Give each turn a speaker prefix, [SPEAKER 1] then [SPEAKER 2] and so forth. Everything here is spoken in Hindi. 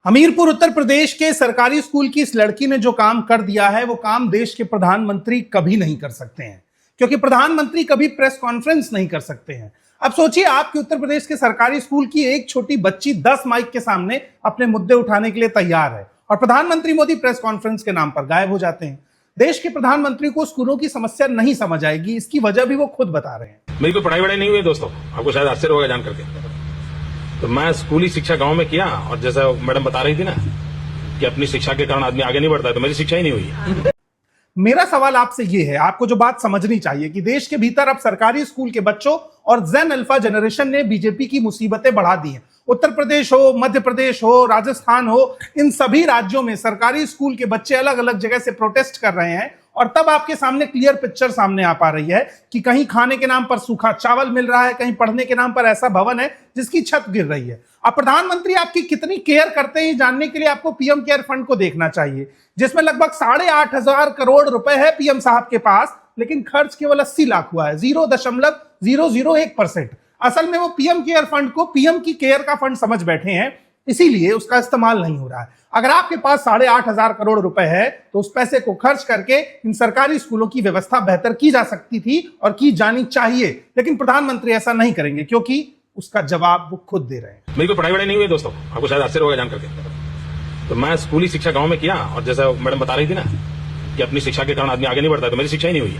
[SPEAKER 1] हमीरपुर उत्तर प्रदेश के सरकारी स्कूल की इस लड़की ने जो काम कर दिया है वो काम देश के प्रधानमंत्री कभी नहीं कर सकते हैं, क्योंकि प्रधानमंत्री कभी प्रेस कॉन्फ्रेंस नहीं कर सकते हैं। अब सोचिए, आपके उत्तर प्रदेश के सरकारी स्कूल की एक छोटी बच्ची 10 माइक के सामने अपने मुद्दे उठाने के लिए तैयार है और प्रधानमंत्री मोदी प्रेस कॉन्फ्रेंस के नाम पर गायब हो जाते हैं। देश के प्रधानमंत्री को स्कूलों की समस्या नहीं समझ आएगी, इसकी वजह भी वो खुद बता रहे हैं।
[SPEAKER 2] मेरी कोई पढ़ाई वढ़ाई नहीं हुई दोस्तों, आपको शायद आश्चर्य होगा जान करके। तो मैं स्कूली शिक्षा गांव में किया, और जैसा मैडम बता रही थी ना कि अपनी शिक्षा के कारण आदमी आगे नहीं बढ़ता है, तो मेरी शिक्षा ही नहीं हुई।
[SPEAKER 1] मेरा सवाल आपसे ये है, आपको जो बात समझनी चाहिए कि देश के भीतर अब सरकारी स्कूल के बच्चों और जेन अल्फा जनरेशन ने बीजेपी की मुसीबतें बढ़ा दी हैं। उत्तर प्रदेश हो, मध्य प्रदेश हो, राजस्थान हो, इन सभी राज्यों में सरकारी स्कूल के बच्चे अलग अलग जगह से प्रोटेस्ट कर रहे हैं और तब आपके सामने क्लियर पिक्चर सामने आ पा रही है कि कहीं खाने के नाम पर सूखा चावल मिल रहा है, कहीं पढ़ने के नाम पर ऐसा भवन है जिसकी छत गिर रही है। अब प्रधानमंत्री आपकी कितनी केयर करते हैं जानने के लिए आपको पीएम केयर फंड को देखना चाहिए, जिसमें लगभग 8,500 करोड़ रुपए है पीएम साहब के पास, लेकिन खर्च केवल 80 लाख हुआ है, 0.001%। असल में वो पीएम केयर फंड को पीएम की केयर का फंड समझ बैठे हैं, इसीलिए उसका इस्तेमाल नहीं हो रहा है। अगर आपके पास 8,500 करोड़ रुपए है तो उस पैसे को खर्च करके इन सरकारी स्कूलों की व्यवस्था बेहतर की जा सकती थी और की जानी चाहिए, लेकिन प्रधानमंत्री ऐसा नहीं करेंगे क्योंकि उसका जवाब वो खुद दे रहे हैं।
[SPEAKER 2] मेरी कोई पढ़ाई वढ़ाई नहीं हुई दोस्तों, आपको शायद आश्चर्य होगा जान करके। तो मैं स्कूली शिक्षा गांव में किया, और जैसा मैडम बता रही थी ना कि अपनी शिक्षा के कारण आदमी आगे नहीं बढ़ता है, तो मेरी शिक्षा ही नहीं हुई।